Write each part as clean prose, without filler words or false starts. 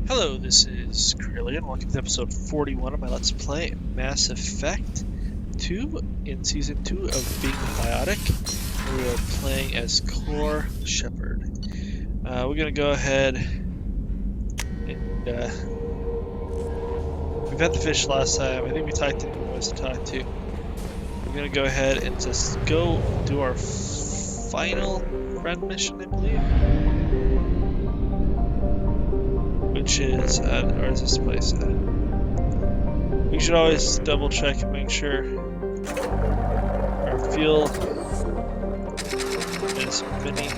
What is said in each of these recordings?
Hello, this is Curly, and welcome to episode 41 of my Let's Play Mass Effect 2 in Season 2 of Being Biotic. We are playing as Core Shepard. We're going to go ahead and we've had the fish last time. I think we talked to anyone who was to talk to. We're going to go ahead and just go do our final friend mission, I believe. Which is, or is this place? We should always double check and make sure our fuel as many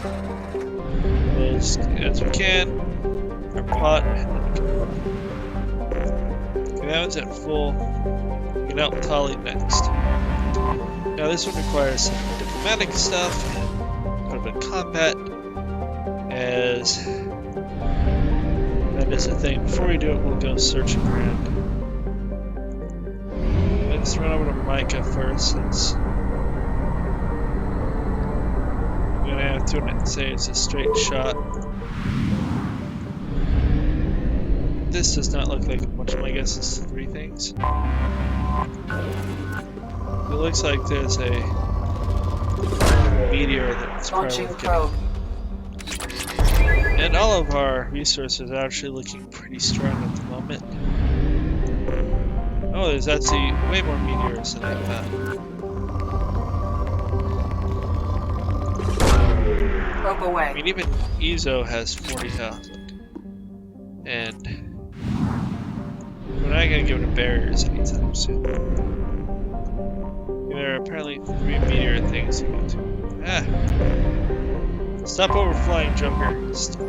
loads as we can. Our pot. Okay, that one's at full. Get out Tali next. Now this one requires some diplomatic stuff, a little bit of combat, as that is the thing. Before we do it, we'll go searching around. Let's run over to Micah first, since we're gonna have to say it's a straight shot. This does not look like much. My guess is 3 things. It looks like there's a meteor that's launching probe. And all of our resources are actually looking pretty strong at the moment. Oh, there's actually way more meteors than I thought. Probe away. I mean, even Ezo has 40,000. And we're not going to give it barriers anytime soon. There are apparently 3 meteor things to go to. Ah! Stop overflying, Joker. Stop.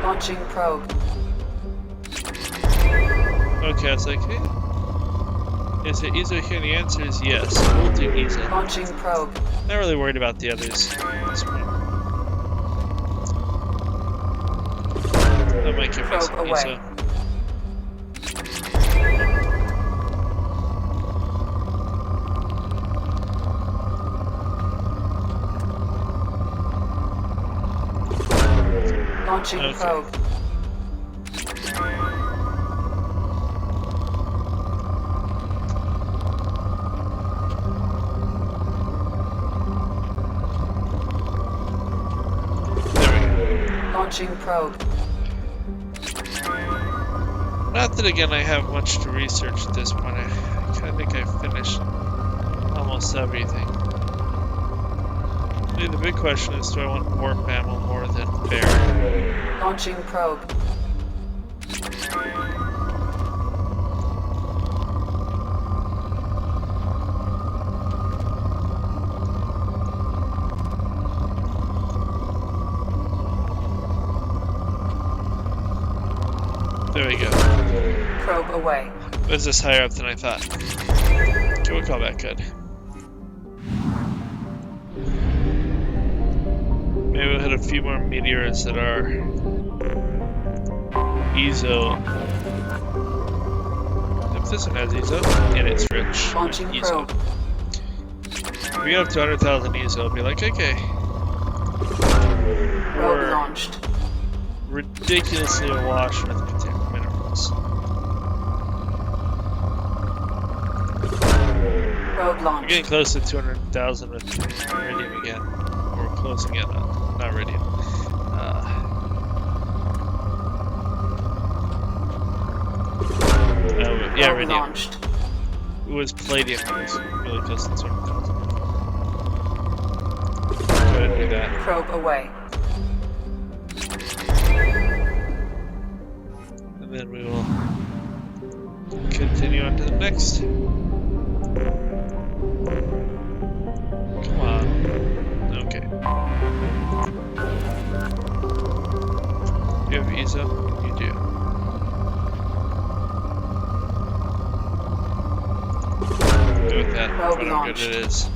Launching probe. Okay, I was like, hey. Is it Ezo here? The answer is yes. We'll do Ezo. Launching probe. Not really worried about the others at this point. That might give us Probe away. Ezo. Launching probe. Launching probe. Not that again I have much to research at this point. I kind of think I've finished almost everything. Really, the big question is, do I want warp ammo more than bear? Launching probe. There we go. Probe away. Was this higher up than I thought? Okay, we'll call that good. Maybe we'll hit a few more meteors that are Ezo. If this one has Ezo, and it's rich. Launching Ezo. probe. If we get up to 100,000 Ezo, I'll be like, okay. Probe launched. Ridiculously awash with minerals. Probe We're launched. getting close to 200,000 with iridium again. Or closing in on, not iridium. Yeah, Probe iridium. launched. It was palladium. It was really close to 200,000. Go ahead and do that. Probe away. And then we will continue on to the next. Come on. Okay. Do you have Ezo? You do. Go with that. Probe How good launched. it is.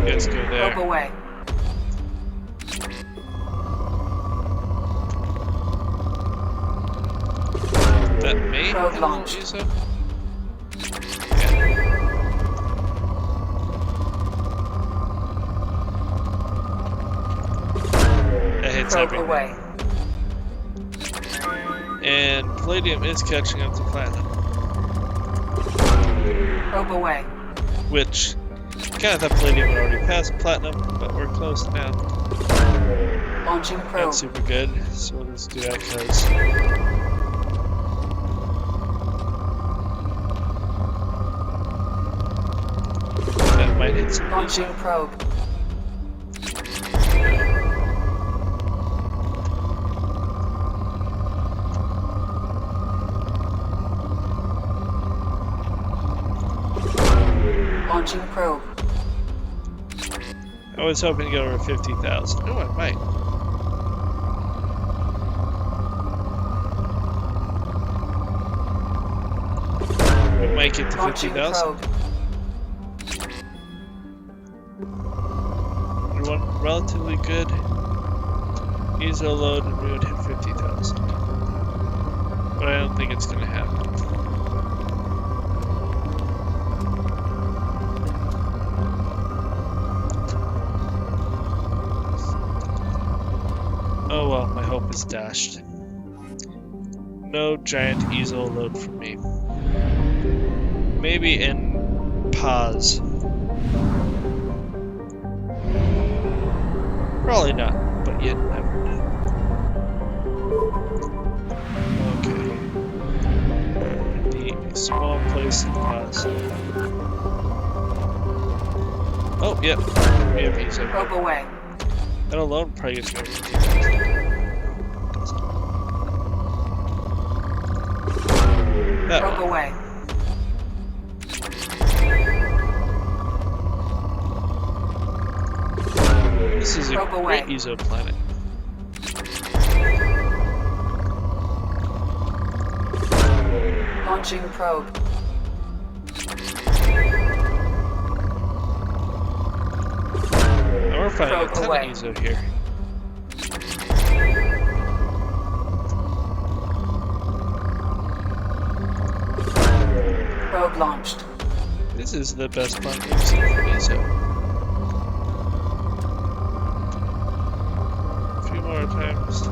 Let's go there. Probe away. that me? Probe have a little launched. ESO? Yeah. That hits Probe everything. away. And palladium is catching up to platinum, Probe away. which kind of thought palladium would already pass platinum, but we're close now. Launching Not probe. super good, so we'll just do that because that might hit some Launching ESO. probe. Launching probe. I was hoping to get over 50,000. Oh, I might. We might get to Launching 50,000. probe. One relatively good ESO load and we would hit 50,000. But I don't think it's going to happen. Oh well, my hope is dashed. No giant ESO load for me. Maybe in pause. Probably not, but you never know. Okay. In the small place in pause. Oh, yep. We have ESO. Probe away. That alone probably gets me over 50,000. That Probe one. away. This is a Probe great away. ESO planet. Launching probe. And we're finding a Probe ton away. of ESO here. Probe launched. This is the best planet we've seen from ESO. A few more times.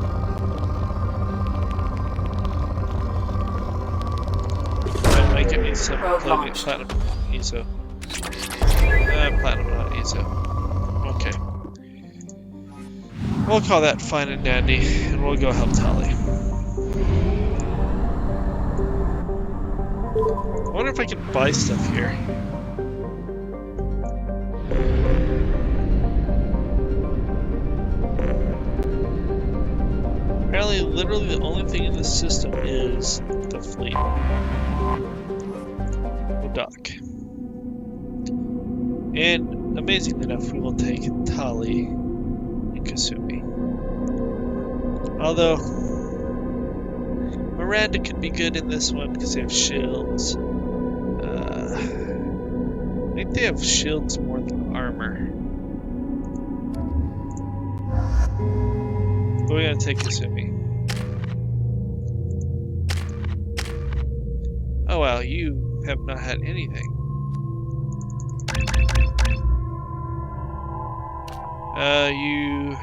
That might give me some Probe platinum launched. ESO. Platinum, not ESO. Okay. We'll call that fine and dandy, and we'll go help Tali. I wonder if I can buy stuff here. Apparently, literally the only thing in this system is the fleet. The dock. And amazingly enough, we will take Tali and Kasumi. Although, Miranda could be good in this one because they have shields. I think they have shields more than armor. But we're gonna take Kasumi. Oh wow, you have not had anything. You...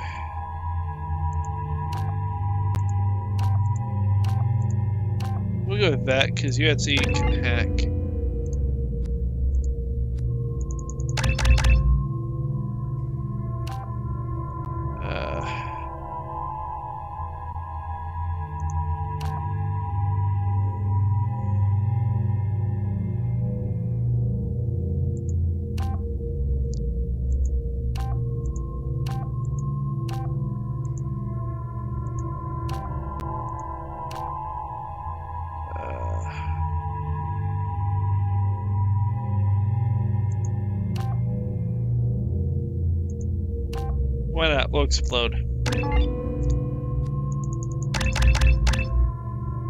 We'll go with that, because you actually can hack. Why not? We'll explode.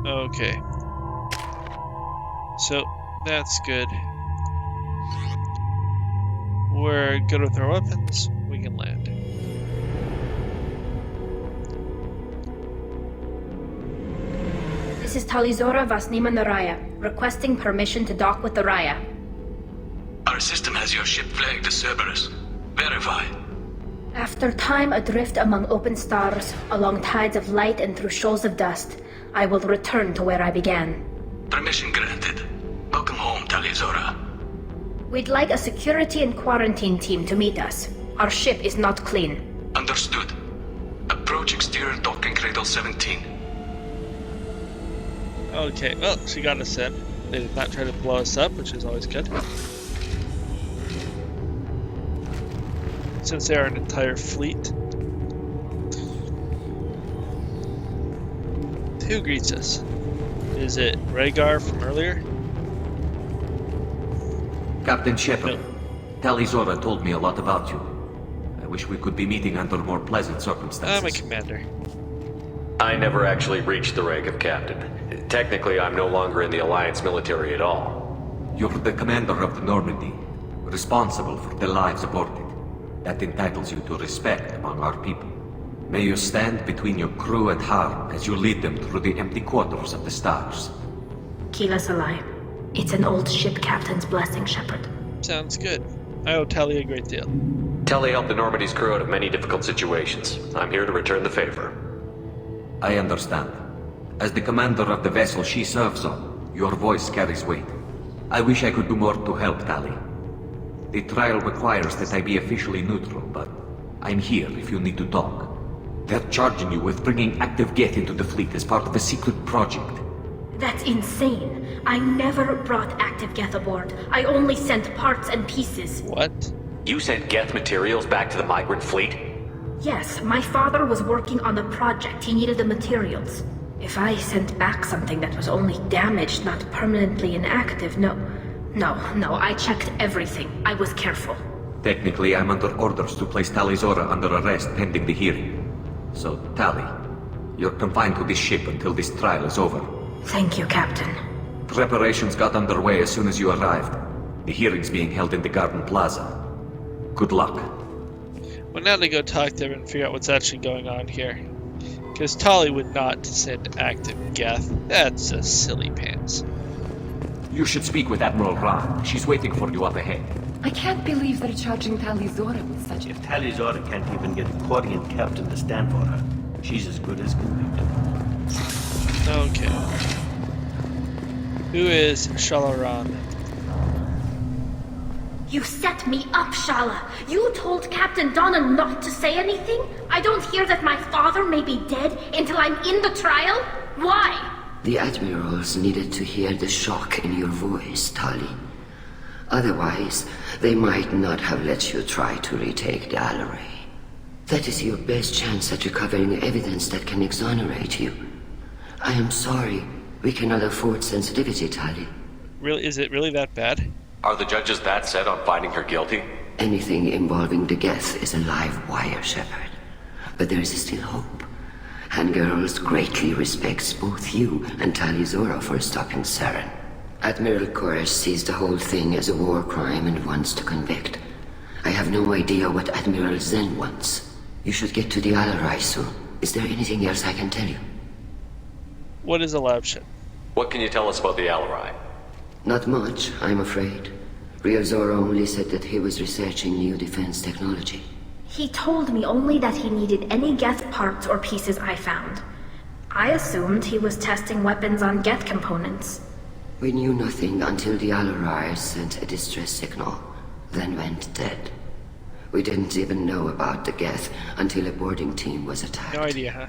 Okay. So, that's good. We're good with our weapons. We can land. This is Talizora Vasnima Naraya, requesting permission to dock with the Raya. Our system has your ship flagged as Cerberus. Verify. After time adrift among open stars, along tides of light and through shoals of dust, I will return to where I began. Permission granted. Welcome home, Talizora. We'd like a security and quarantine team to meet us. Our ship is not clean. Understood. Approach exterior docking cradle 17. Okay, well, she got us in. They did not try to blow us up, which is always good. Since they are an entire fleet. Who greets us? Is it Rhaegar from earlier? Captain Shepard, No. Talizora told me a lot about you. I wish we could be meeting under more pleasant circumstances. I'm a commander. I never actually reached the rank of captain. Technically, I'm no longer in the Alliance military at all. You're the commander of the Normandy, responsible for the lives aborted. That entitles you to respect among our people. May you stand between your crew and harm as you lead them through the empty quarters of the stars. Kila Salai. It's an old ship captain's blessing, Shepard. Sounds good. I owe Tally a great deal. Telly helped the Normandy's crew out of many difficult situations. I'm here to return the favor. I understand. As the commander of the vessel she serves on, your voice carries weight. I wish I could do more to help, Tally. The trial requires that I be officially neutral, but I'm here if you need to talk. They're charging you with bringing active Geth into the fleet as part of a secret project. That's insane. I never brought active Geth aboard. I only sent parts and pieces. What? You sent Geth materials back to the migrant fleet? Yes, my father was working on a project. He needed the materials. If I sent back something that was only damaged, not permanently inactive, no, I checked everything. I was careful. Technically, I'm under orders to place Talizora under arrest pending the hearing. So, Tally, you're confined to this ship until this trial is over. Thank you, Captain. Preparations got underway as soon as you arrived. The hearing's being held in the Garden Plaza. Good luck. Well, now to go talk to him and figure out what's actually going on here. Because Tali would not send active Geth. That's a silly pants. You should speak with Admiral Ra. She's waiting for you up ahead. I can't believe they're charging Talizora with such If Talizora can't even get the Quarian captain to stand for her, she's as good as convicted. Okay. Who is Shalaran? You set me up, Shala. You told Captain Donna not to say anything? I don't hear that my father may be dead until I'm in the trial? Why? The admirals needed to hear the shock in your voice, Tali. Otherwise, they might not have let you try to retake the Alleray. That is your best chance at recovering evidence that can exonerate you. I am sorry. We cannot afford sensitivity, Tali. Really? Is it really that bad? Are the judges that set on finding her guilty? Anything involving the Geth is a live wire, Shepard. But there is still hope. And Girls greatly respects both you and Talizora for stopping Saren. Admiral Koresh sees the whole thing as a war crime and wants to convict. I have no idea what Admiral Zen wants. You should get to the Alleray soon. Is there anything else I can tell you? What is a lab ship? What can you tell us about the Alleray? Not much, I'm afraid. Ryozora only said that he was researching new defense technology. He told me only that he needed any Geth parts or pieces I found. I assumed he was testing weapons on Geth components. We knew nothing until the Alleray sent a distress signal, then went dead. We didn't even know about the Geth until a boarding team was attacked. No idea, huh?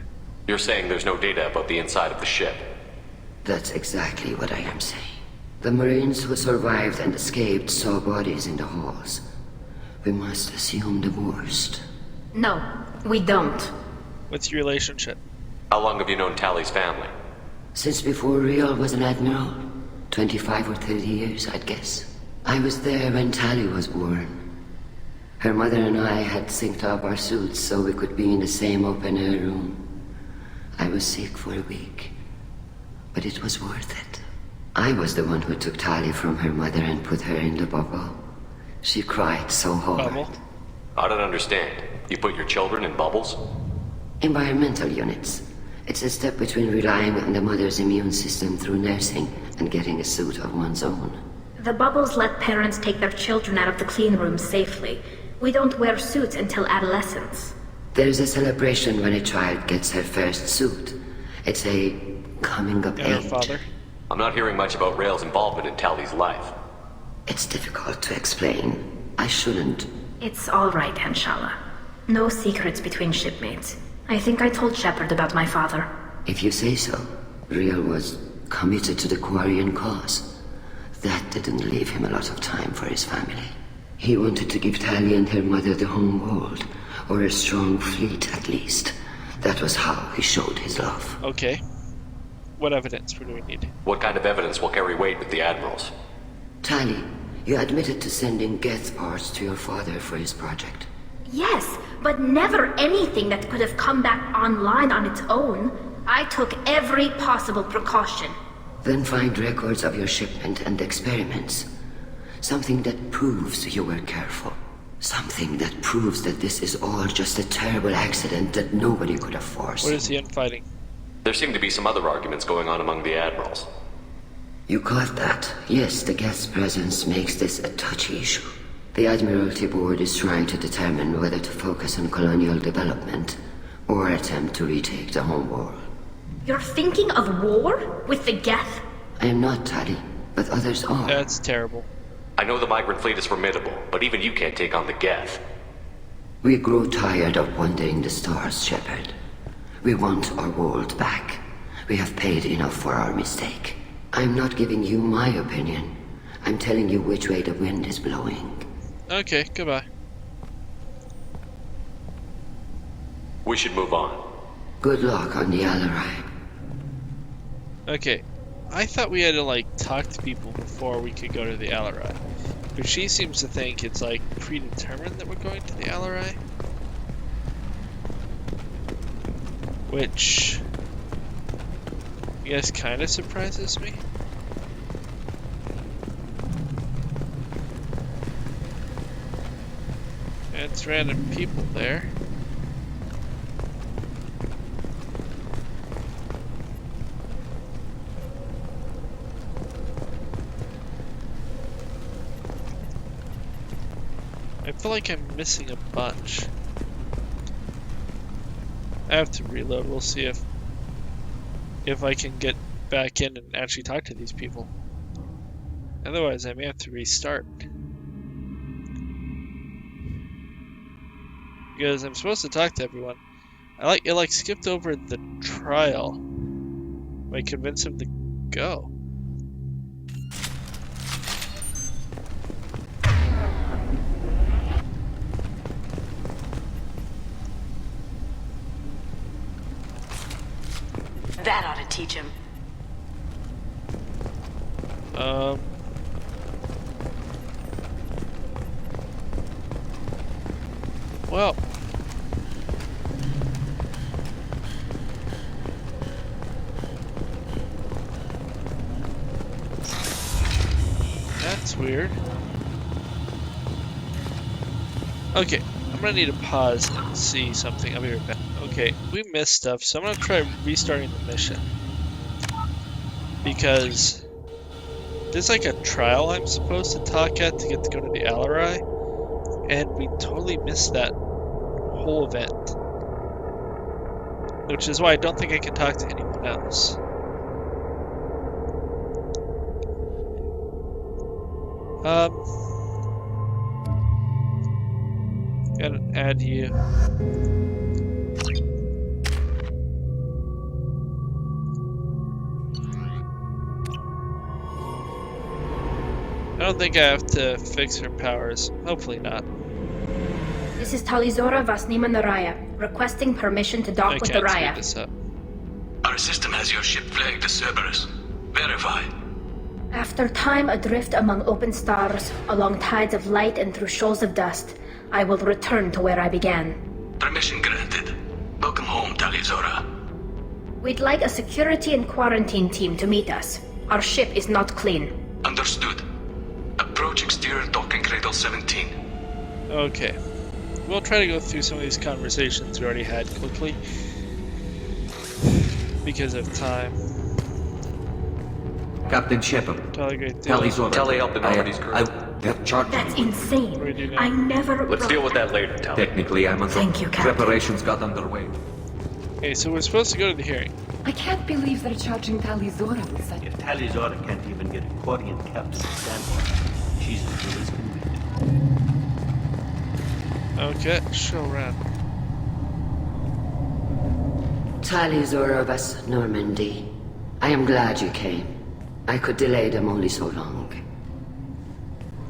You're saying there's no data about the inside of the ship? That's exactly what I am saying. The Marines who survived and escaped saw bodies in the halls. We must assume the worst. No, we don't. What's your relationship? How long have you known Tally's family? Since before Riel was an admiral. 25 or 30 years, I'd guess. I was there when Tally was born. Her mother and I had synced up our suits so we could be in the same open-air room. I was sick for a week, but it was worth it. I was the one who took Tally from her mother and put her in the bubble. She cried so hard. Bubble? I don't understand. You put your children in bubbles? Environmental units. It's a step between relying on the mother's immune system through nursing and getting a suit of one's own. The bubbles let parents take their children out of the clean rooms safely. We don't wear suits until adolescence. There's a celebration when a child gets her first suit. It's a coming of And her age. father. I'm not hearing much about Rail's involvement in Tally's life. It's difficult to explain. I shouldn't. It's all right, Inshallah. No secrets between shipmates. I think I told Shepard about my father. If you say so. Real was committed to the Quarian cause. That didn't leave him a lot of time for his family. He wanted to give Tally and her mother the home world, or a strong fleet at least. That was how he showed his love. Okay. What evidence do we need? What kind of evidence will carry weight with the admirals? Tally, you admitted to sending Geth parts to your father for his project. Yes, but never anything that could have come back online on its own. I took every possible precaution. Then find records of your shipment and experiments. Something that proves you were careful. Something that proves that this is all just a terrible accident that nobody could have forced. What is the infighting? There seem to be some other arguments going on among the admirals. You caught that? Yes, the Geth's presence makes this a touchy issue. The Admiralty Board is trying to determine whether to focus on colonial development or attempt to retake the home world. You're thinking of war? With the Geth? I am not, Tally, but others are. That's terrible. I know the migrant fleet is formidable, but even you can't take on the Geth. We grow tired of wandering the stars, Shepard. We want our world back. We have paid enough for our mistake. I'm not giving you my opinion. I'm telling you which way the wind is blowing. Okay, goodbye. We should move on. Good luck on the Alarai. Okay. I thought we had to, like, talk to people before we could go to the Alarai. But she seems to think it's, like, predetermined that we're going to the Alarai. Which, I guess, kind of surprises me. And it's random people there. I feel like I'm missing a bunch. I have to reload. We'll see if I can get back in and actually talk to these people. Otherwise, I may have to restart. Because I'm supposed to talk to everyone. It skipped over the trial. I convince him to go. That ought to teach him. Well. That's weird. Okay, I'm gonna need to pause and see something. I'll be right back. Okay, we missed stuff, so I'm gonna try restarting the mission. Because there's like a trial I'm supposed to talk at to get to go to the Alarai, and we totally missed that whole event. Which is why I don't think I can talk to anyone else. Gotta add you. I don't think I have to fix her powers. Hopefully not. This is Talizora Vasnima Naraya, requesting permission to dock with the Okay, let's speed Raya. this up. Our system has your ship flagged as Cerberus. Verify. After time adrift among open stars, along tides of light and through shoals of dust, I will return to where I began. Permission granted. Welcome home, Talizora. We'd like a security and quarantine team to meet us. Our ship is not clean. Understood. Approach exterior docking cradle 17. Okay. We'll try to go through some of these conversations we already had quickly. because of time. Captain Shepard. Tali, great deal. Tally Zora. Tally helped the Normandy's crew. They're charged. That's me. insane. What do we do now? I never. Let's deal with that later, Tally. Technically, I'm under. Thank you, Captain. Preparations got underway. Okay, so we're supposed to go to the hearing. I can't believe they're charging Talizora with such... If Tally Zora can't even get a Quarian captain to stand for her, she's as good as convicted. Okay, show around. Tally Zora of us, Normandy. I am glad you came. I could delay them only so long.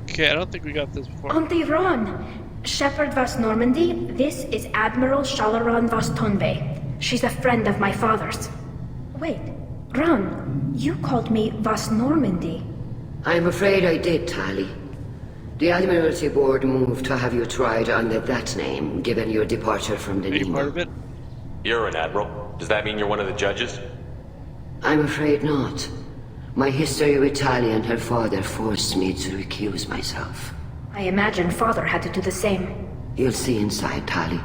Okay, I don't think we got this before. Auntie Ron! Shepard Vas Normandy, this is Admiral Shalaran Vas Tonbe. She's a friend of my father's. Wait, Ron, you called me Vas Normandy. I'm afraid I did, Tally. The Admiralty Board moved to have you tried under that name, given your departure from the Are you part Nemo. of it? You're an admiral. Does that mean you're one of the judges? I'm afraid not. My history with Tally and her father forced me to recuse myself. I imagine father had to do the same. You'll see inside, Tally.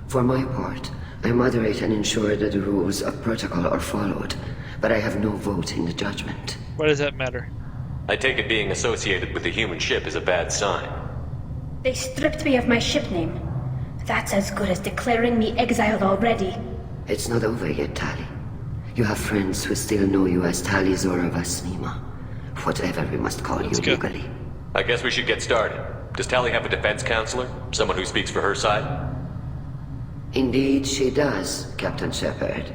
For my part, I moderate and ensure that the rules of protocol are followed, but I have no vote in the judgment. Why does that matter? I take it being associated with the human ship is a bad sign. They stripped me of my ship name. That's as good as declaring me exiled already. It's not over yet, Tally. You have friends who still know you as Tally Zora Vasnima. Whatever we must call Let's you go. legally. I guess we should get started. Does Tally have a defense counselor? Someone who speaks for her side? Indeed, she does, Captain Shepard.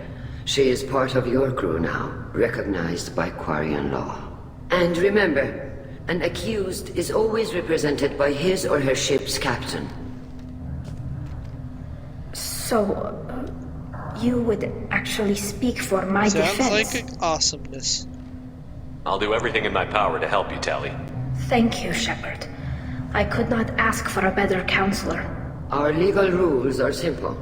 She is part of your crew now, recognized by Quarian law. And remember, an accused is always represented by his or her ship's captain. So, you would actually speak for my Sounds defense? like awesomeness. I'll do everything in my power to help you, Tally. Thank you, Shepard. I could not ask for a better counselor. Our legal rules are simple.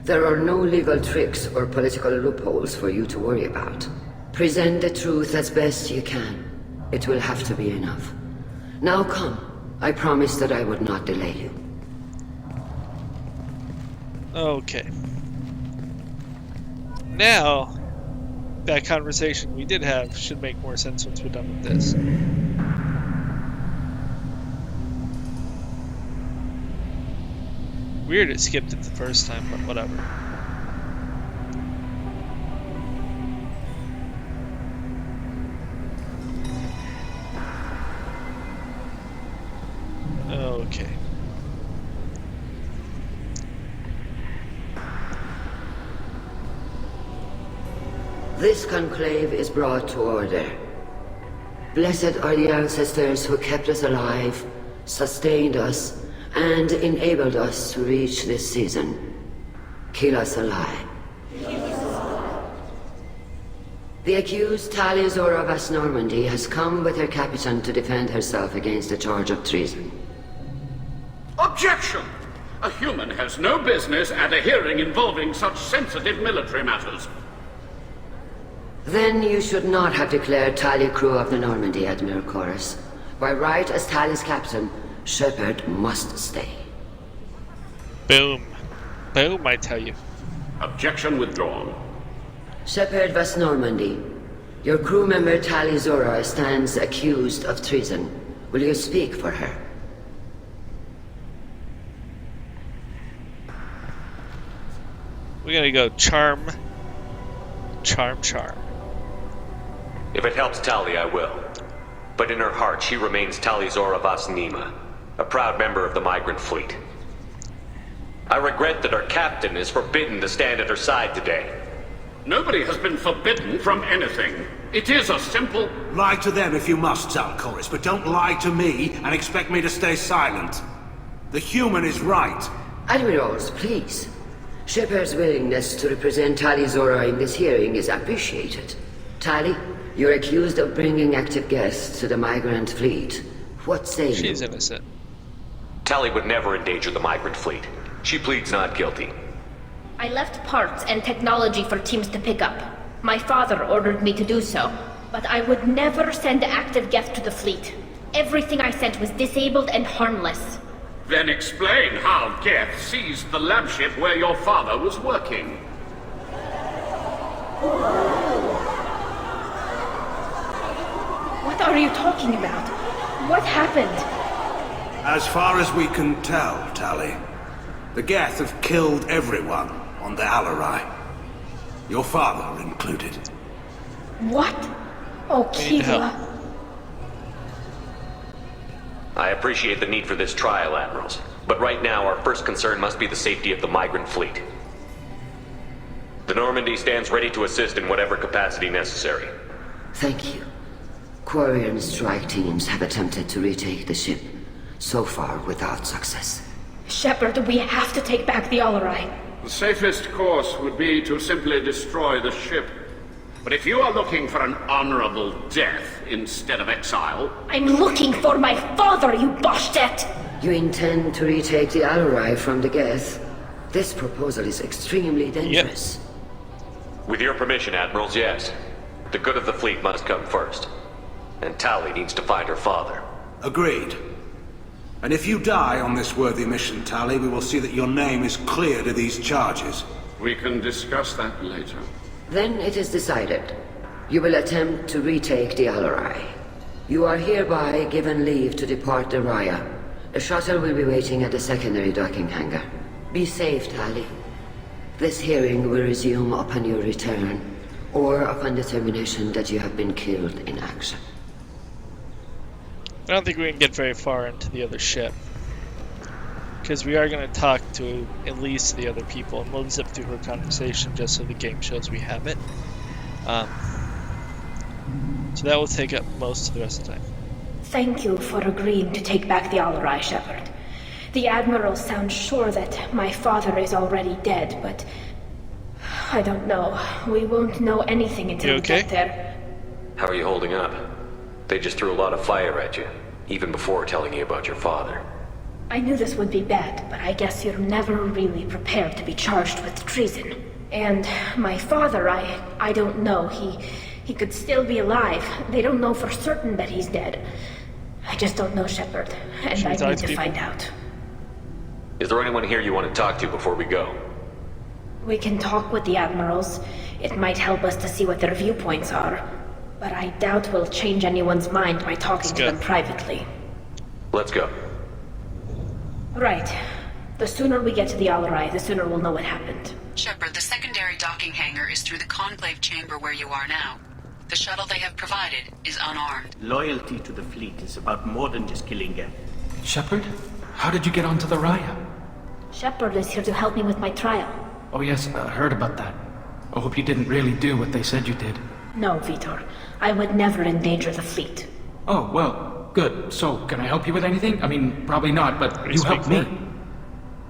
There are no legal tricks or political loopholes for you to worry about. Present the truth as best you can. It will have to be enough. Now come. I promise that I would not delay you. Okay. Now, that conversation we did have should make more sense once we're done with this. Weird it skipped it the first time, but whatever. Okay. This conclave is brought to order. Blessed are the ancestors who kept us alive, sustained us, and enabled us to reach this season. Kill us alive. The accused Tally Zora Vas Normandy has come with her captain to defend herself against a charge of treason. Objection! A human has no business at a hearing involving such sensitive military matters. Then you should not have declared Tally crew of the Normandy, Admiral Chorus. By right as Tally's captain, Shepard must stay. Boom. Boom, I tell you. Objection withdrawn. Shepard Vas Normandy, your crew member Tally Zora stands accused of treason. Will you speak for her? We're gonna go charm. Charm, charm. If it helps Tally, I will. But in her heart, she remains Tally Zora Vas Nima, a proud member of the migrant fleet. I regret that our captain is forbidden to stand at her side today. Nobody has been forbidden from anything. It is a simple... Lie to them if you must, Zalcoris, but don't lie to me and expect me to stay silent. The human is right. Admirals, please. Shepard's willingness to represent Tally Zora in this hearing is appreciated. Tally, you're accused of bringing active guests to the migrant fleet. What say you? She's innocent. Tally would never endanger the migrant fleet. She pleads not guilty. I left parts and technology for teams to pick up. My father ordered me to do so, but I would never send active guests to the fleet. Everything I sent was disabled and harmless. Then explain how Geth seized the lab ship where your father was working. What are you talking about? What happened? As far as we can tell, Tali, the Geth have killed everyone on the Alarai. Your father included. What? Oh, need help. Kira. I appreciate the need for this trial, Admirals. But right now, our first concern must be the safety of the migrant fleet. The Normandy stands ready to assist in whatever capacity necessary. Thank you. Quarry and strike teams have attempted to retake the ship, so far without success. Shepard, we have to take back the Alarai. The safest course would be to simply destroy the ship. But if you are looking for an honorable death instead of exile... I'm looking for my father, you Boshtet! You intend to retake the Alarai from the Geth? This proposal is extremely dangerous. With your permission, Admirals, yes. The good of the fleet must come first. And Tali needs to find her father. Agreed. And if you die on this worthy mission, Tali, we will see that your name is cleared of these charges. We can discuss that later. Then it is decided. You will attempt to retake the Alarai. You are hereby given leave to depart the Raya. The shuttle will be waiting at the secondary docking hangar. Be safe, Tali. This hearing will resume upon your return, or upon determination that you have been killed in action. I don't think we can get very far into the other ship. Because we are going to talk to at least the other people, and we'll zip through her conversation just so the game shows we have it. So that will take up most of the rest of the time. Thank you for agreeing to take back the Alarai, Shepard. The Admiral sounds sure that my father is already dead, but... I don't know. We won't know anything until we get there. How are you holding up? They just threw a lot of fire at you, even before telling you about your father. I knew this would be bad, but I guess you're never really prepared to be charged with treason. And my father, I don't know. He could still be alive. They don't know for certain that he's dead. I just don't know, Shepard, and I need to find out. Is there anyone here you want to talk to before we go? We can talk with the Admirals. It might help us to see what their viewpoints are. But I doubt we'll change anyone's mind by talking to them privately. Let's go. Right. The sooner we get to the Alarai, the sooner we'll know what happened. Shepard, the secondary docking hangar is through the conclave chamber where you are now. The shuttle they have provided is unarmed. Loyalty to the fleet is about more than just killing Geth. Shepard? How did you get onto the Raya? Shepard is here to help me with my trial. Oh yes, I heard about that. I hope you didn't really do what they said you did. No, Vitor. I would never endanger the fleet. Oh, well, good. So, can I help you with anything? I mean, probably not, but you helped me.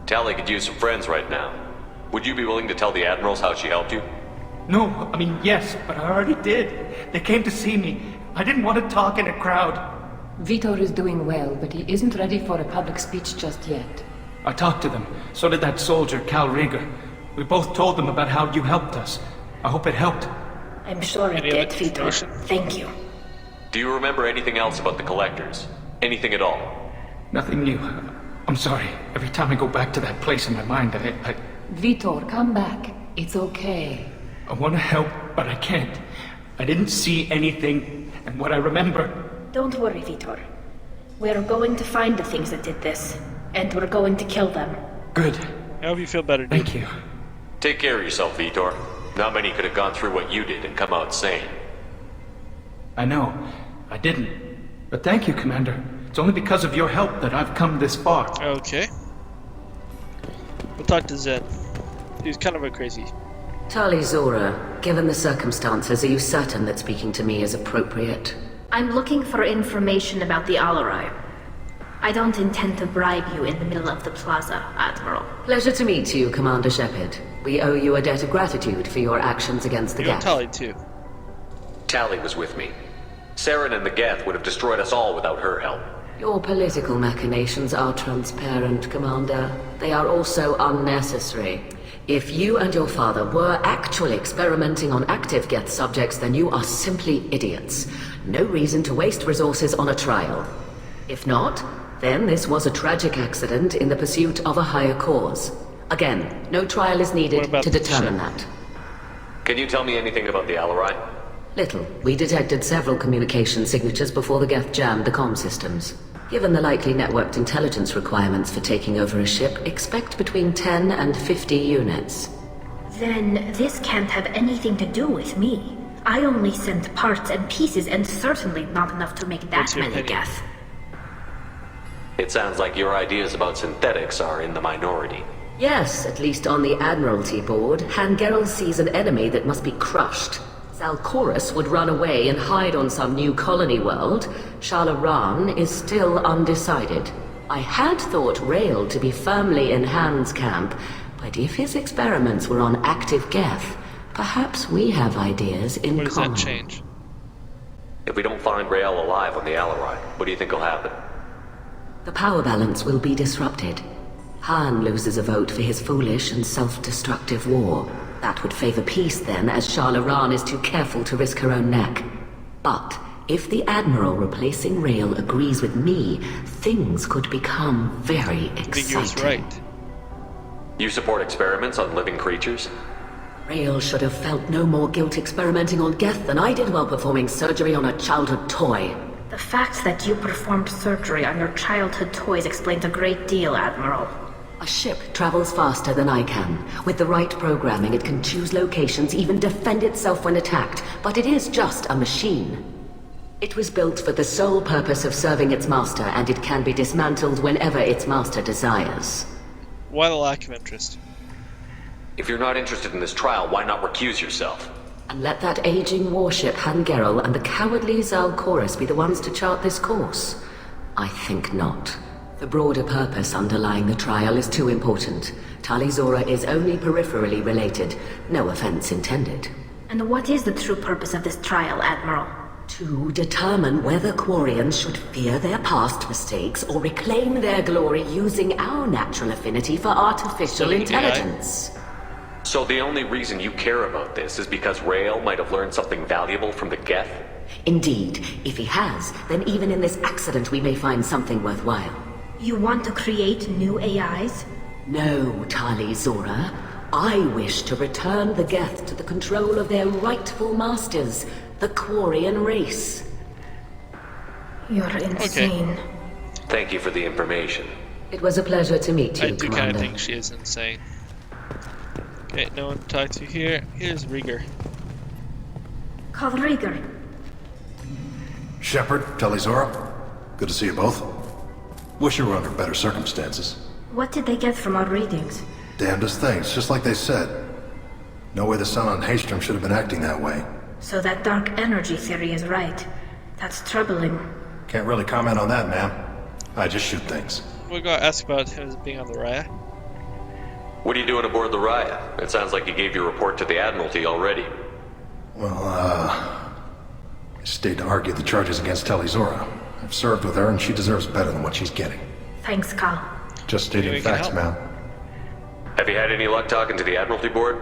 Tali could use some friends right now. Would you be willing to tell the Admirals how she helped you? No, I mean, yes, but I already did. They came to see me. I didn't want to talk in a crowd. Vitor is doing well, but he isn't ready for a public speech just yet. I talked to them. So did that soldier, Cal Rieger. We both told them about how you helped us. I hope it helped. I'm sure it did, Vitor. Thank you. Do you remember anything else about the Collectors? Anything at all? Nothing new. I'm sorry. Every time I go back to that place in my mind, I... Vitor, come back. It's okay. I want to help, but I can't. I didn't see anything, and what I remember... Don't worry, Vitor. We're going to find the things that did this, and we're going to kill them. Good. I hope you feel better, dude. Thank you. Take care of yourself, Vitor. Not many could have gone through what you did and come out sane. I know. I didn't. But thank you, Commander. It's only because of your help that I've come this far. Okay. We'll talk to Zed. He's kind of a crazy. Tali Zora, given the circumstances, are you certain that speaking to me is appropriate? I'm looking for information about the Alarai. I don't intend to bribe you in the middle of the plaza, Admiral. Pleasure to meet you, Commander Shepard. We owe you a debt of gratitude for your actions against the Geth. Tali, too. Tali was with me. Saren and the Geth would have destroyed us all without her help. Your political machinations are transparent, Commander. They are also unnecessary. If you and your father were actually experimenting on active Geth subjects, then you are simply idiots. No reason to waste resources on a trial. If not, then this was a tragic accident in the pursuit of a higher cause. Again, no trial is needed to determine that. Can you tell me anything about the Alarai? Little. We detected several communication signatures before the Geth jammed the comm systems. Given the likely networked intelligence requirements for taking over a ship, expect between 10 and 50 units. Then this can't have anything to do with me. I only sent parts and pieces, and certainly not enough to make that many Geth. It sounds like your ideas about synthetics are in the minority. Yes, at least on the Admiralty board, Hangerel sees an enemy that must be crushed. Zalcorus would run away and hide on some new colony world. Shalaran is still undecided. I had thought Rail to be firmly in Han's camp, but if his experiments were on active Geth, perhaps we have ideas in common. What does that change? If we don't find Rael alive on the Alarai, what do you think will happen? The power balance will be disrupted. Han loses a vote for his foolish and self-destructive war. That would favor peace then, as Shalaran is too careful to risk her own neck. But if the Admiral replacing Rael agrees with me, things could become very exciting. Figure's right. You support experiments on living creatures? Rael should have felt no more guilt experimenting on Geth than I did while performing surgery on a childhood toy. The fact that you performed surgery on your childhood toys explains a great deal, Admiral. A ship travels faster than I can. With the right programming, it can choose locations, even defend itself when attacked. But it is just a machine. It was built for the sole purpose of serving its master, and it can be dismantled whenever its master desires. Why the lack of interest? If you're not interested in this trial, why not recuse yourself? And let that aging warship Hangerel and the cowardly Zalcorus be the ones to chart this course? I think not. The broader purpose underlying the trial is too important. Talizora is only peripherally related. No offense intended. And what is the true purpose of this trial, Admiral? To determine whether Quarians should fear their past mistakes or reclaim their glory using our natural affinity for artificial intelligence. So the only reason you care about this is because Rael might have learned something valuable from the Geth? Indeed. If he has, then even in this accident we may find something worthwhile. You want to create new AIs? No, Talizora. I wish to return the Geth to the control of their rightful masters, the Quarian race. You're insane. Okay. Thank you for the information. It was a pleasure to meet you, I do Commander. kind of think she is insane. Okay, no one to talk to here. Here's Rieger. Call Rieger. Shepard, Talizora, good to see you both. Wish you were under better circumstances. What did they get from our readings? Damnedest things, just like they said. No way the sun on Haystrom should have been acting that way. So that dark energy theory is right. That's troubling. Can't really comment on that, ma'am. I just shoot things. We're going to ask about him being on the Raya. What are you doing aboard the Raya? It sounds like you gave your report to the Admiralty already. Well, I stayed to argue the charges against Talizora. I've served with her, and she deserves better than what she's getting. Thanks, Cal. Just stating facts, ma'am. Have you had any luck talking to the Admiralty board?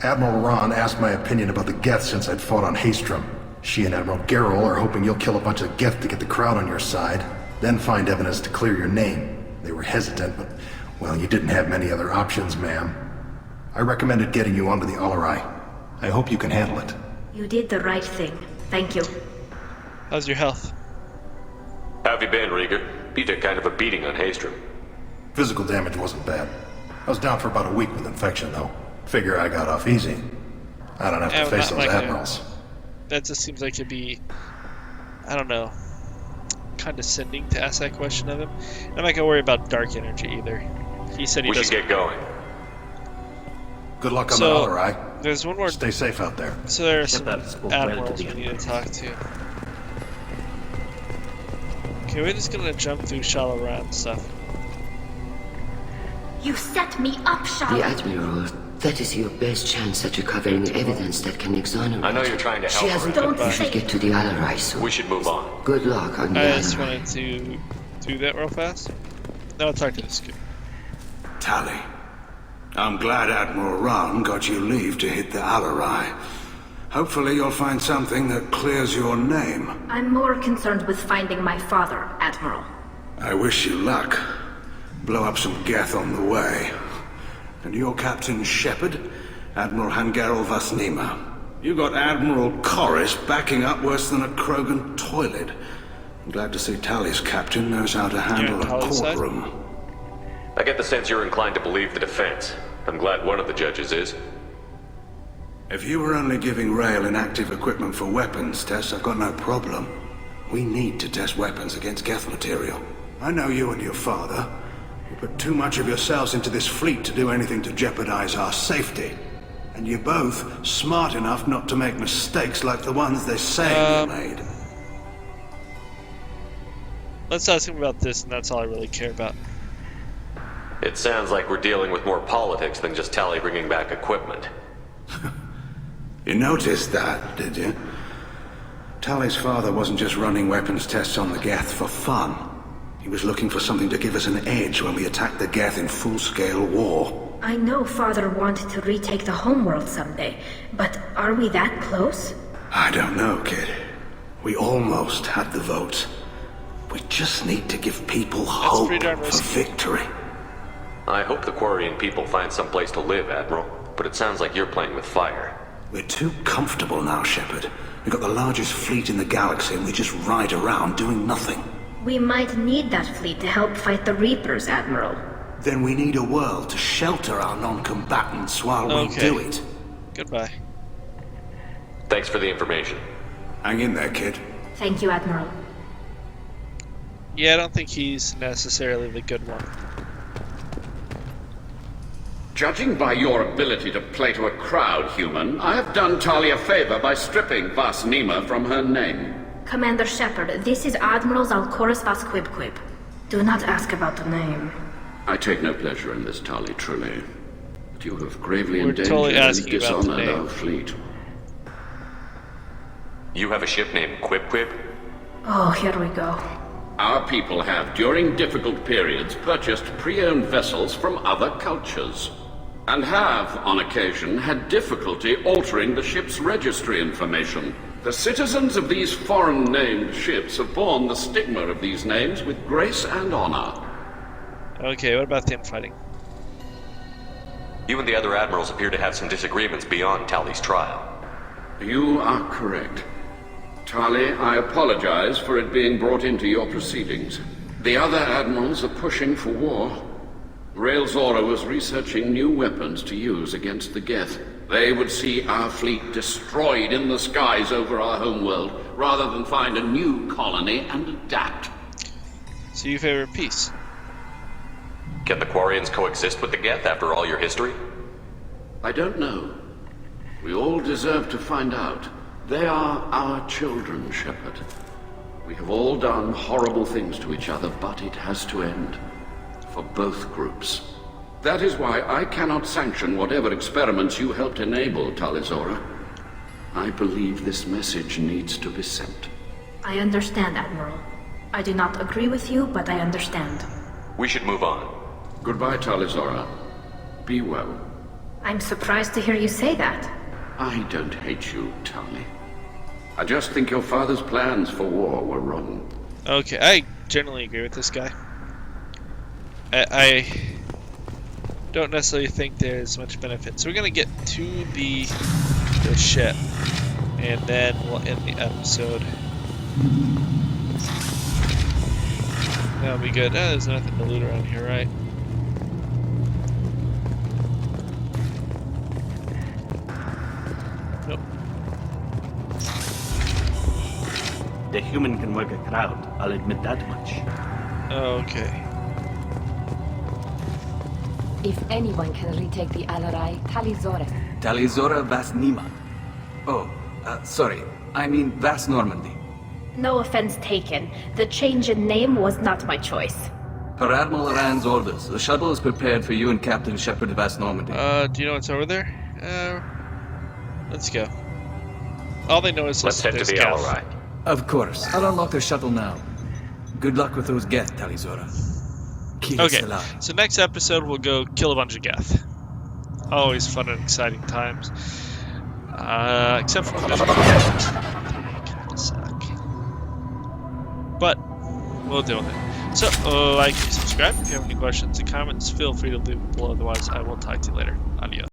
Admiral Ron asked my opinion about the Geth since I'd fought on Haystrom. She and Admiral Gerrel are hoping you'll kill a bunch of Geth to get the crowd on your side, then find evidence to clear your name. They were hesitant, but, well, you didn't have many other options, ma'am. I recommended getting you onto the Alarai. I hope you can handle it. You did the right thing. Thank you. How's your health? How have you been, Rieger? You took kind of a beating on Haystrom. Physical damage wasn't bad. I was down for about a week with infection, though. Figure I got off easy. I don't have to face those admirals. That just seems like it'd be, I don't know, condescending to ask that question of him. I'm not gonna worry about dark energy either. He said he doesn't. We should get going. Good luck on the Alarai. There's one more. Stay safe out there. So there are some admirals we need to talk to. Okay, we're just gonna jump through Shalaran stuff. You set me up, Shal. The Admiral, that is your best chance at recovering evidence that can exonerate. I know you're trying to help. She hasn't. You should get to the Alarai soon. We should move on. Good luck on the I just Alarai. wanted to do that real fast. Now I'll talk to this kid. Tali, I'm glad Admiral Ron got you leave to hit the Alarai. Hopefully you'll find something that clears your name. I'm more concerned with finding my father, Admiral. I wish you luck. Blow up some Geth on the way. And your Captain Shepard? Admiral Hangerel Vasnima. You got Admiral Corris backing up worse than a Krogan toilet. I'm glad to see Tally's captain knows how to handle a courtroom. I get the sense you're inclined to believe the defense. I'm glad one of the judges is. If you were only giving Rail inactive equipment for weapons tests, I've got no problem. We need to test weapons against Geth material. I know you and your father. You put too much of yourselves into this fleet to do anything to jeopardize our safety. And you're both smart enough not to make mistakes like the ones they say you made. Let's ask him about this, and that's all I really care about. It sounds like we're dealing with more politics than just Tally bringing back equipment. You noticed that, did you? Tally's father wasn't just running weapons tests on the Geth for fun. He was looking for something to give us an edge when we attacked the Geth in full-scale war. I know Father wanted to retake the homeworld someday, but are we that close? I don't know, kid. We almost had the votes. We just need to give people hope for victory. I hope the Quarian people find some place to live, Admiral, but it sounds like you're playing with fire. We're too comfortable now, Shepard. We've got the largest fleet in the galaxy and we just ride around doing nothing. We might need that fleet to help fight the Reapers, Admiral. Then we need a world to shelter our non-combatants while we do it. Goodbye. Thanks for the information. Hang in there, kid. Thank you, Admiral. Yeah, I don't think he's necessarily the good one. Judging by your ability to play to a crowd, human, I have done Tali a favor by stripping Vasnima from her name. Commander Shepard, this is Admiral Zalkoris Vasquibquib. Do not ask about the name. I take no pleasure in this, Tali, truly. But you have gravely We're endangered totally and asking about the dishonored name. our fleet. You have a ship named Quib Quib? Oh, here we go. Our people have, during difficult periods, purchased pre-owned vessels from other cultures. And have, on occasion, had difficulty altering the ship's registry information. The citizens of these foreign-named ships have borne the stigma of these names with grace and honor. Okay, what about the infighting? You and the other admirals appear to have some disagreements beyond Tally's trial. You are correct. Tali, I apologize for it being brought into your proceedings. The other admirals are pushing for war. Rail Zora was researching new weapons to use against the Geth. They would see our fleet destroyed in the skies over our homeworld, rather than find a new colony and adapt. So you favor peace? Can the Quarians coexist with the Geth after all your history? I don't know. We all deserve to find out. They are our children, Shepard. We have all done horrible things to each other, but it has to end. For both groups. That is why I cannot sanction whatever experiments you helped enable, Talizora. I believe this message needs to be sent. I understand, Admiral. I do not agree with you, but I understand. We should move on. Goodbye, Talizora. Be well. I'm surprised to hear you say that. I don't hate you, Tali. I just think your father's plans for war were wrong. Okay, I generally agree with this guy. I don't necessarily think there's much benefit. So we're gonna get to the ship, and then we'll end the episode. That'll be good. There's nothing to loot around here, right? Nope. The human can work a crowd, I'll admit that much. Okay. If anyone can retake the Alarai, Talizora. Talizora Vasnima. Oh, sorry. I mean Vas Normandy. No offense taken. The change in name was not my choice. Per Admiral Rand's orders, the shuttle is prepared for you and Captain Shepard Vas Normandy. Do you know what's over there? Let's go. All they know is let's head to the Alarai. Of course. I'll unlock the shuttle now. Good luck with those Geth, Talizora. Okay, so next episode we'll go kill a bunch of Geth. Always fun and exciting times. Except for this one. Kind of suck. But we'll deal with it. So, like and subscribe. If you have any questions and comments, feel free to leave them below. Otherwise, I will talk to you later. Adios.